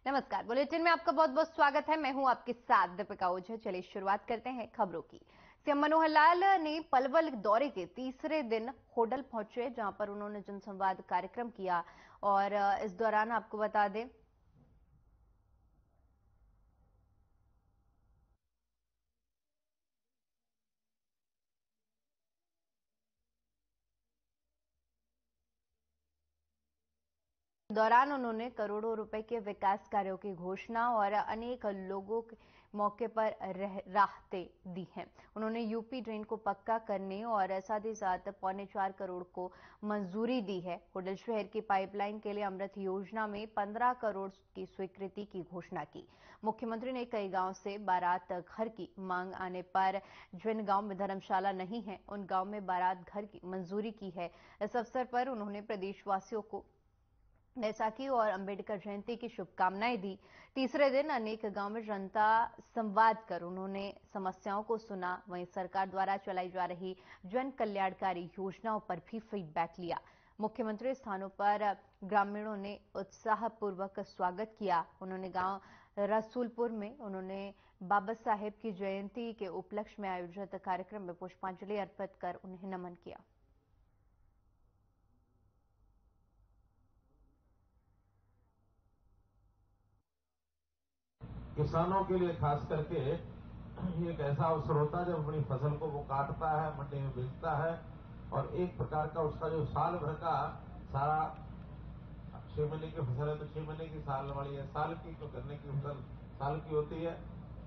नमस्कार। बुलेटिन में आपका बहुत बहुत स्वागत है। मैं हूं आपके साथ दीपिका ओझा। चलिए शुरुआत करते हैं खबरों की। सीएम मनोहर लाल ने पलवल दौरे के तीसरे दिन होडल पहुंचे, जहां पर उन्होंने जनसंवाद कार्यक्रम किया। और इस दौरान आपको बता दें उन्होंने करोड़ों रुपए के विकास कार्यों की घोषणा और अनेक लोगों के मौके पर राहतें दी हैं। उन्होंने यूपी ड्रेन को पक्का करने और साथ ही साथ 4.25 करोड़ को मंजूरी दी है। होडल शहर की पाइपलाइन के लिए अमृत योजना में 15 करोड़ की स्वीकृति की घोषणा की। मुख्यमंत्री ने कई गांव से बारात घर की मांग आने पर जिन गांव में धर्मशाला नहीं है, उन गांव में बारात घर की मंजूरी की है। इस अवसर पर उन्होंने प्रदेशवासियों को बैसाखी और अंबेडकर जयंती की शुभकामनाएं दी। तीसरे दिन अनेक गांव में जनता संवाद कर उन्होंने समस्याओं को सुना। वहीं सरकार द्वारा चलाई जा रही जन कल्याणकारी योजनाओं पर भी फीडबैक लिया। मुख्यमंत्री स्थानों पर ग्रामीणों ने उत्साहपूर्वक स्वागत किया। उन्होंने गांव रसूलपुर में बाबा साहेब की जयंती के उपलक्ष्य में आयोजित कार्यक्रम में पुष्पांजलि अर्पित कर उन्हें नमन किया। किसानों के लिए खास करके एक ऐसा अवसर होता है जब अपनी फसल को वो काटता है, मंडी में बेचता है और एक प्रकार का उसका जो साल भर का सारा 6 महीने की फसल है तो 6 महीने की साल वाली है, साल की तो गन्ने की फसल साल की होती है,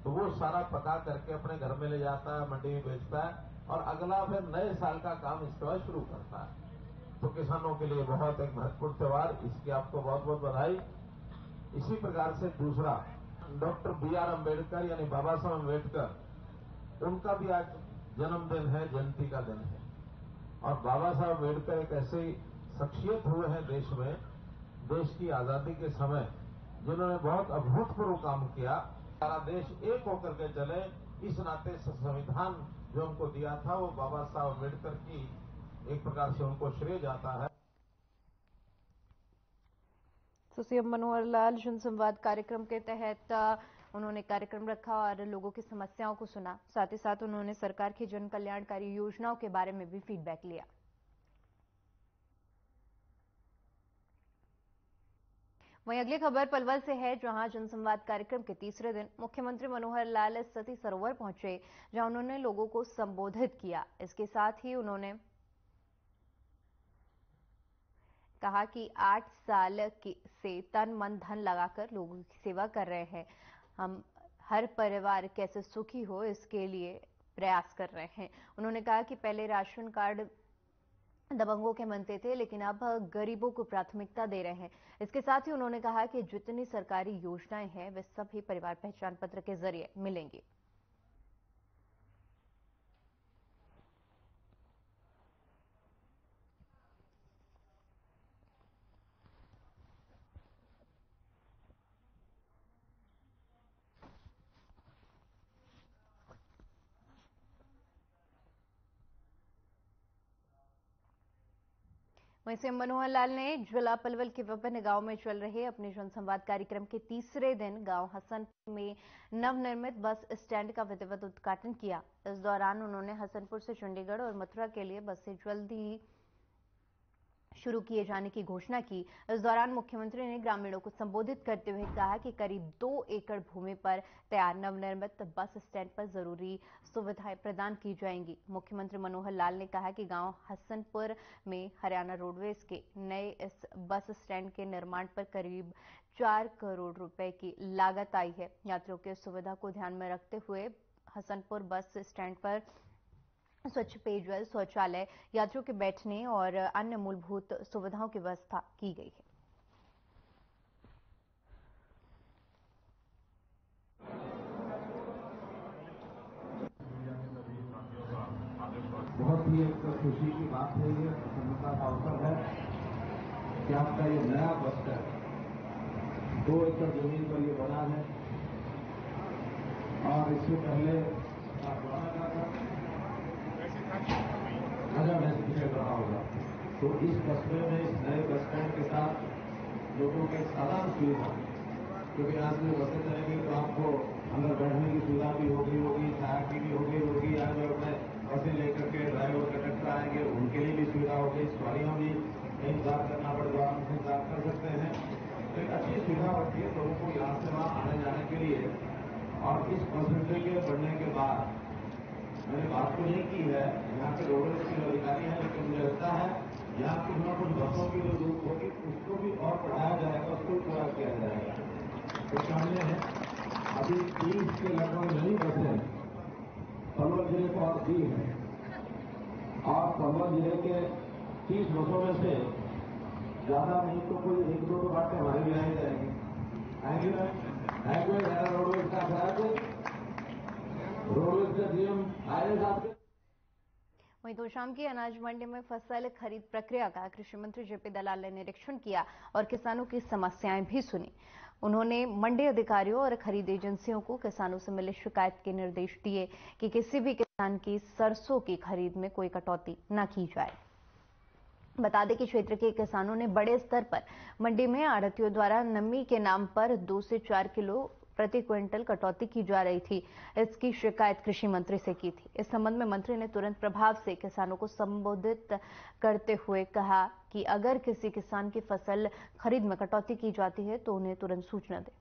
तो वो सारा पका करके अपने घर में ले जाता है, मंडी में बेचता है और अगला फिर नए साल का काम इसके बाद शुरू करता है। तो किसानों के लिए बहुत एक महत्वपूर्ण त्योहार, इसकी आपको बहुत बहुत बधाई। इसी प्रकार से दूसरा डॉक्टर बी.आर. अम्बेडकर यानी बाबा साहब अम्बेडकर, उनका भी आज जन्मदिन है, जयंती का दिन है। और बाबा साहब अम्बेडकर एक ऐसे शख्सियत हुए हैं देश में, देश की आजादी के समय जिन्होंने बहुत अभूतपूर्व काम किया। सारा देश एक होकर के चले, इस नाते संविधान जो हमको दिया था वो बाबा साहब अम्बेडकर की एक प्रकार से उनको श्रेय जाता है। सीएम मनोहर लाल जनसंवाद कार्यक्रम के तहत उन्होंने कार्यक्रम रखा और लोगों की समस्याओं को सुना। साथ ही साथ उन्होंने सरकार की जन कल्याणकारी योजनाओं के बारे में भी फीडबैक लिया। वहीं अगली खबर पलवल से है, जहां जनसंवाद कार्यक्रम के तीसरे दिन मुख्यमंत्री मनोहर लाल सती सरोवर पहुंचे, जहां उन्होंने लोगों को संबोधित किया। इसके साथ ही उन्होंने कहा कि 8 साल से तन मन धन लगाकर लोगों की सेवा कर रहे हैं। हम हर परिवार कैसे सुखी हो, इसके लिए प्रयास कर रहे हैं। उन्होंने कहा कि पहले राशन कार्ड दबंगों के बनते थे, लेकिन अब गरीबों को प्राथमिकता दे रहे हैं। इसके साथ ही उन्होंने कहा कि जितनी सरकारी योजनाएं हैं वे सभी परिवार पहचान पत्र के जरिए मिलेंगी। वहीं सीएम मनोहर लाल ने जिला पलवल के विभिन्न गांव में चल रहे अपने जनसंवाद कार्यक्रम के तीसरे दिन गांव हसनपुर में नवनिर्मित बस स्टैंड का विधिवत उद्घाटन किया। इस दौरान उन्होंने हसनपुर से चंडीगढ़ और मथुरा के लिए बसें जल्दी ही शुरू किए जाने की घोषणा की। इस दौरान मुख्यमंत्री ने ग्रामीणों को संबोधित करते हुए कहा कि करीब 2 एकड़ भूमि पर तैयार नवनिर्मित बस स्टैंड पर जरूरी सुविधाएं प्रदान की जाएंगी। मुख्यमंत्री मनोहर लाल ने कहा कि गांव हसनपुर में हरियाणा रोडवेज के नए इस बस स्टैंड के निर्माण पर करीब 4 करोड़ रुपए की लागत आई है। यात्रियों की सुविधा को ध्यान में रखते हुए हसनपुर बस स्टैंड पर स्वच्छ पेयजल, शौचालय, यात्रियों के बैठने और अन्य मूलभूत सुविधाओं की व्यवस्था की गई है। बहुत ही एक खुशी की बात है, ये प्रसन्नता का अवसर है कि आपका ये नया बस स्टैंड 2 एकड़ जमीन पर ये बना है। और इससे पहले रहा होगा, तो इस कस्बे में इस नए बस स्टैंड के साथ लोगों के साधारण सुविधा क्योंकि यहाँ से बसें चलेंगी तो आपको अंदर बैठने की सुविधा भी होगी, चाय की भी होगी, या जो अपने बसें लेकर के ड्राइवर कंडक्टर आएंगे उनके लिए भी सुविधा होगी, सवारियों भी इंतजार करना पड़ेगा, उनसे इंतजार कर सकते हैं। तो एक अच्छी सुविधा होती है लोगों को यहाँ से वहाँ आने जाने के लिए। और इस फैसिलिटी के बढ़ने के बाद मैंने बात तो नहीं की है यहाँ के रोडवेज के अधिकारी हैं, लेकिन मुझे लगता है यहाँ कुछ न कुछ बसों की जो रूट होगी उसको भी और बढ़ाया जाएगा, उसको पूरा किया जाएगा। तो सामने है अभी 30 के लगभग नई बसें पलवल जिले को और दी है, और पलवल जिले के 30 बसों में से ज्यादा नहीं तो कोई 1-2 बातें हमारी भी आई जाएगी, आएंगी ना, आएंगे रोडवेज का खराब, रोडवेज का डीएम आए साहब। वहीं तोशाम की अनाज मंडी में फसल खरीद प्रक्रिया का कृषि मंत्री जेपी दलाल ने निरीक्षण किया और किसानों की समस्याएं भी सुनी। उन्होंने मंडी अधिकारियों और खरीद एजेंसियों को किसानों से मिले शिकायत के निर्देश दिए कि किसी भी किसान की सरसों की खरीद में कोई कटौती न की जाए। बता दें कि क्षेत्र के किसानों ने बड़े स्तर पर मंडी में आढ़तियों द्वारा नमी के नाम पर 2 से 4 किलो प्रति क्विंटल कटौती की जा रही थी। इसकी शिकायत कृषि मंत्री से की थी। इस संबंध में मंत्री ने तुरंत प्रभाव से किसानों को संबोधित करते हुए कहा कि अगर किसी किसान की फसल खरीद में कटौती की जाती है तो उन्हें तुरंत सूचना दें।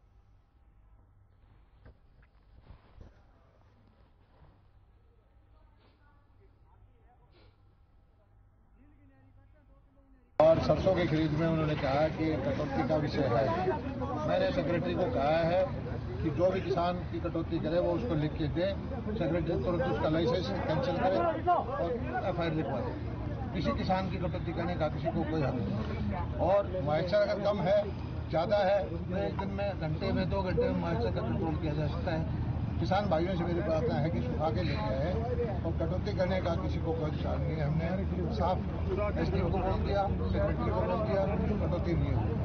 और सरसों की खरीद में उन्होंने कहा कि कटौती का विषय है। मैंने सेक्रेटरी को कहा है कि जो भी किसान की कटौती करे वो उसको लिख के दे, सेक्रेटरी तुरंत उसका लाइसेंस कैंसिल करे और FIR लिखवा दे। किसी किसान की कटौती करने का किसी को कोई हक नहीं। और मुआवजा अगर कम है, ज्यादा है तो एक दिन में, घंटे में, 2 घंटे में मुआवजा का कंट्रोल किया जा सकता है। किसान भाइयों से मेरी प्रार्थना है कि सुखा के लेके आए और कटौती करने का किसी को कोई विचार नहीं है। हमने साफ SDO को बोल दिया, सेक्रेटरी को बोल दिया, कटौती नहीं होगी।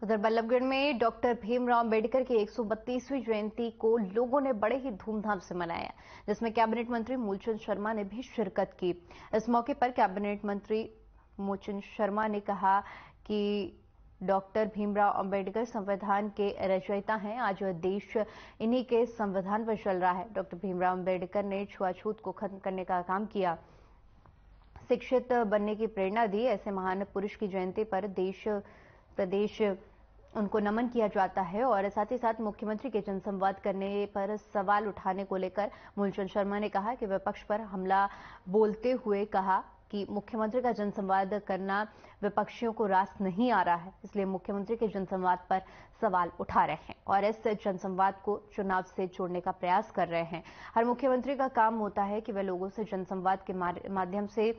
उधर बल्लभगढ़ में डॉक्टर भीमराव अंबेडकर की 132वीं जयंती को लोगों ने बड़े ही धूमधाम से मनाया, जिसमें कैबिनेट मंत्री मूलचंद शर्मा ने भी शिरकत की। इस मौके पर कैबिनेट मंत्री मूलचंद शर्मा ने कहा कि डॉक्टर भीमराव अंबेडकर संविधान के रचयिता हैं। आज देश इन्हीं के संविधान पर चल रहा है। डॉक्टर भीमराव अंबेडकर ने छुआछूत को खत्म करने का काम किया, शिक्षित बनने की प्रेरणा दी। ऐसे महान पुरुष की जयंती पर देश प्रदेश उनको नमन किया जाता है। और साथ ही साथ मुख्यमंत्री के जनसंवाद करने पर सवाल उठाने को लेकर मूलचंद शर्मा ने कहा कि विपक्ष पर हमला बोलते हुए कहा कि मुख्यमंत्री का जनसंवाद करना विपक्षियों को रास नहीं आ रहा है, इसलिए मुख्यमंत्री के जनसंवाद पर सवाल उठा रहे हैं और इस जनसंवाद को चुनाव से जोड़ने का प्रयास कर रहे हैं। हर मुख्यमंत्री का काम होता है कि वह लोगों से जनसंवाद के माध्यम से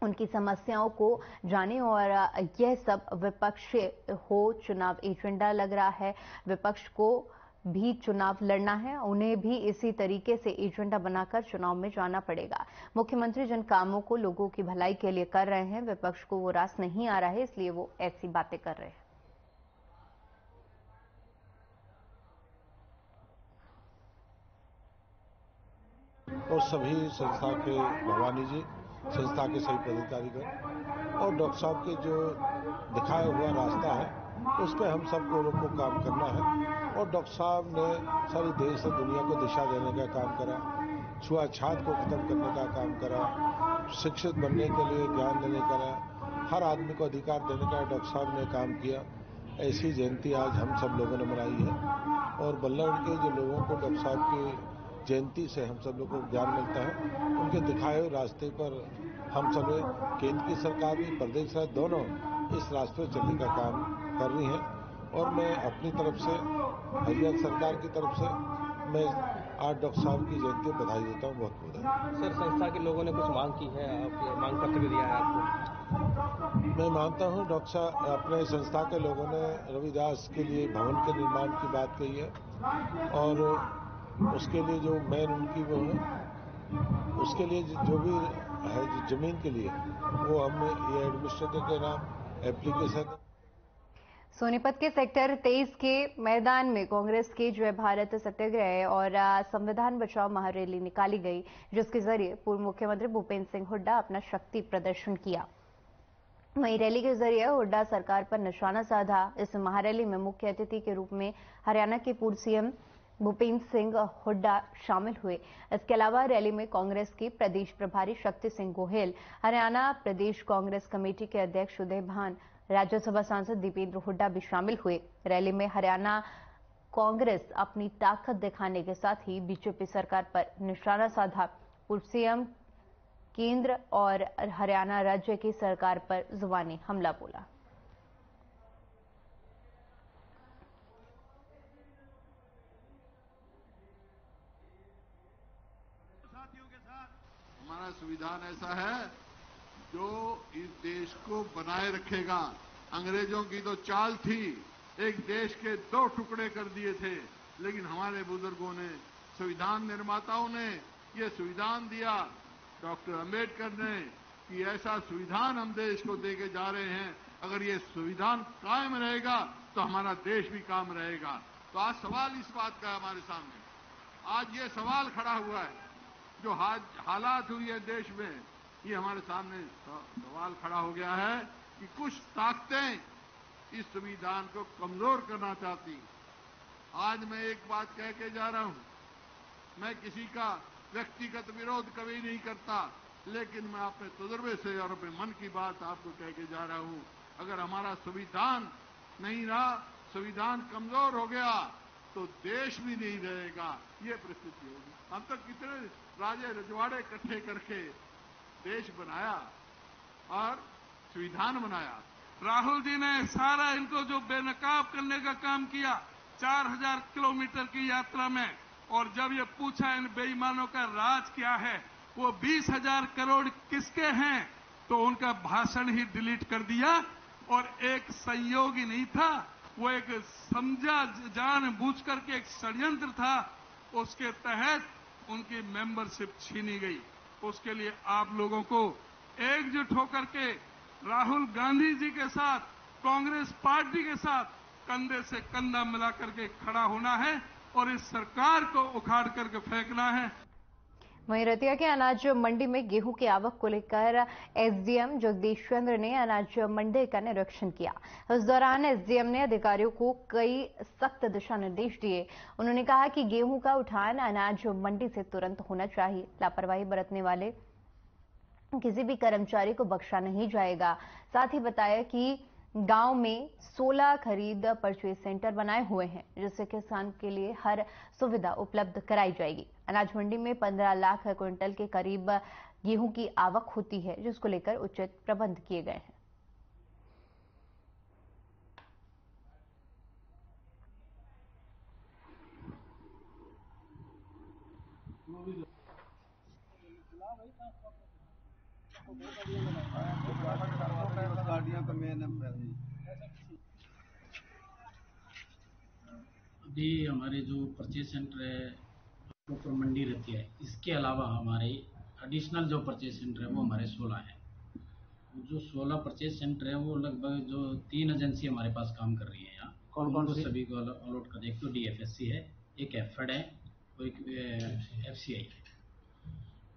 उनकी समस्याओं को जाने, और यह सब विपक्ष हो चुनाव एजेंडा लग रहा है। विपक्ष को भी चुनाव लड़ना है, उन्हें भी इसी तरीके से एजेंडा बनाकर चुनाव में जाना पड़ेगा। मुख्यमंत्री जिन कामों को लोगों की भलाई के लिए कर रहे हैं, विपक्ष को वो रास नहीं आ रहा है, इसलिए वो ऐसी बातें कर रहे हैं। और सभी संस्था के भवानी जी, संस्था के सही पदाधिकारीगण और डॉक्टर साहब के जो दिखाया हुआ रास्ता है उस पर हम सब लोगों को काम करना है। और डॉक्टर साहब ने सारी देश और दुनिया को दिशा देने का काम करा, छुआछूत को खत्म करने का काम करा, शिक्षित बनने के लिए ज्ञान देने का, हर आदमी को अधिकार देने का डॉक्टर साहब ने काम किया। ऐसी जयंती आज हम सब लोगों ने मनाई है और बल्लभगढ़ के जो लोगों को डॉक्टर साहब की जयंती से हम सब लोगों को ज्ञान मिलता है। उनके दिखाए हुए रास्ते पर हम सब केंद्र की सरकार भी, प्रदेश सरकार दोनों इस रास्ते पर चलने का काम कर रही हैं। और मैं अपनी तरफ से, हरियाणा सरकार की तरफ से मैं आज डॉक्टर साहब की जयंती पर बधाई देता हूँ। बहुत बहुत सर, संस्था के लोगों ने कुछ मांग की है, आप मांग पत्र भी दिया है आपको? मैं मानता हूँ डॉक्टर साहब, अपने संस्था के लोगों ने रविदास के लिए भवन के निर्माण की बात कही है और उसके लिए जो मेन उनकी वो है, उसके लिए जो भी है जमीन के लिए वो हम ये एडमिनिस्ट्रेटर के नाम एप्लीकेशन। सोनीपत के सेक्टर 23 के मैदान में कांग्रेस के जय भारत सत्याग्रह और संविधान बचाओ महारैली निकाली गई, जिसके जरिए पूर्व मुख्यमंत्री भूपेंद्र सिंह हुड्डा अपना शक्ति प्रदर्शन किया। वहीं रैली के जरिए हुड्डा सरकार पर निशाना साधा। इस महारैली में मुख्य अतिथि के रूप में हरियाणा के पूर्व सीएम भूपेंद्र सिंह हुड्डा शामिल हुए। इसके अलावा रैली में कांग्रेस के प्रदेश प्रभारी शक्ति सिंह गोहेल, हरियाणा प्रदेश कांग्रेस कमेटी के अध्यक्ष उदय भान, राज्यसभा सांसद दीपेंद्र हुड्डा भी शामिल हुए। रैली में हरियाणा कांग्रेस अपनी ताकत दिखाने के साथ ही बीजेपी सरकार पर निशाना साधा। पूर्व सीएम केंद्र और हरियाणा राज्य की सरकार पर जुबानी हमला बोला। साथियों के साथ हमारा संविधान ऐसा है जो इस देश को बनाए रखेगा। अंग्रेजों की तो चाल थी, एक देश के 2 टुकड़े कर दिए थे, लेकिन हमारे बुजुर्गों ने, संविधान निर्माताओं ने ये संविधान दिया, डॉक्टर अंबेडकर ने, कि ऐसा संविधान हम देश को देके जा रहे हैं। अगर ये संविधान कायम रहेगा तो हमारा देश भी कायम रहेगा। तो आज सवाल इस बात का है हमारे सामने, आज ये सवाल खड़ा हुआ है, जो हालात हुई है देश में, ये हमारे सामने सवाल खड़ा हो गया है कि कुछ ताकतें इस संविधान को कमजोर करना चाहती। आज मैं एक बात कह के जा रहा हूं, मैं किसी का व्यक्तिगत विरोध कभी नहीं करता, लेकिन मैं अपने तजुर्बे से और अपने मन की बात आपको कह के जा रहा हूं। अगर हमारा संविधान नहीं रहा, संविधान कमजोर हो गया, तो देश भी नहीं रहेगा, ये परिस्थिति होगी। हम तो कितने राजे रजवाड़े इकट्ठे करके देश बनाया और संविधान बनाया। राहुल जी ने सारा इनको जो बेनकाब करने का काम किया 4000 किलोमीटर की यात्रा में, और जब ये पूछा इन बेईमानों का राज क्या है, वो 20,000 करोड़ किसके हैं, तो उनका भाषण ही डिलीट कर दिया। और एक संयोग ही नहीं था, वो एक समझा जानबूझ करके एक षड्यंत्र था, उसके तहत उनकी मेंबरशिप छीनी गई। उसके लिए आप लोगों को एकजुट होकर के राहुल गांधी जी के साथ, कांग्रेस पार्टी के साथ कंधे से कंधा मिला करके खड़ा होना है और इस सरकार को उखाड़ करके फेंकना है। वहीं रतिया के अनाज मंडी में गेहूं की आवक को लेकर एसडीएम जगदीश चंद्र ने अनाज मंडी का निरीक्षण किया। इस दौरान एसडीएम ने अधिकारियों को कई सख्त दिशा निर्देश दिए। उन्होंने कहा कि गेहूं का उठान अनाज मंडी से तुरंत होना चाहिए। लापरवाही बरतने वाले किसी भी कर्मचारी को बख्शा नहीं जाएगा। साथ ही बताया कि गांव में 16 खरीद परचेज सेंटर बनाए हुए हैं, जिससे किसान के लिए हर सुविधा उपलब्ध कराई जाएगी। अनाज मंडी में 15 लाख क्विंटल के करीब गेहूं की आवक होती है, जिसको लेकर उचित प्रबंध किए गए हैं। अभी हमारे जो परचेज सेंटर है प्रॉपर मंडी रहती है, इसके अलावा हमारे एडिशनल जो परचेज सेंटर है वो हमारे 16 है। जो 16 परचेज सेंटर है वो लगभग जो 3 एजेंसी हमारे पास काम कर रही है यहाँ। कौन सभी को अलॉट कर, एक तो डीएफएससी है, एक एफएड है और एक एफसीआई है।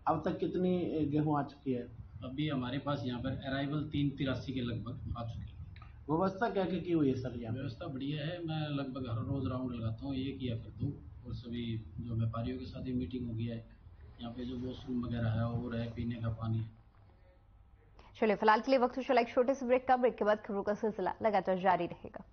अब तक कितनी गेहूं आ चुकी है? अभी हमारे पास यहाँ पर अराइवल 383 के लगभग आ चुकी है। व्यवस्था क्या क्या की हुई है सर? यहाँ व्यवस्था बढ़िया है। मैं लगभग हर रोज राउंड लगाता हूँ, 1 या फिर 2, और सभी जो व्यापारियों के साथ ही मीटिंग हो गया है। यहाँ पे जो वॉशरूम वगैरह है और है, पीने का पानी है। चलिए फिलहाल के लिए वक्त हो चला एक छोटे से ब्रेक का। ब्रेक के बाद खबरों का सिलसिला लगातार जारी रहेगा।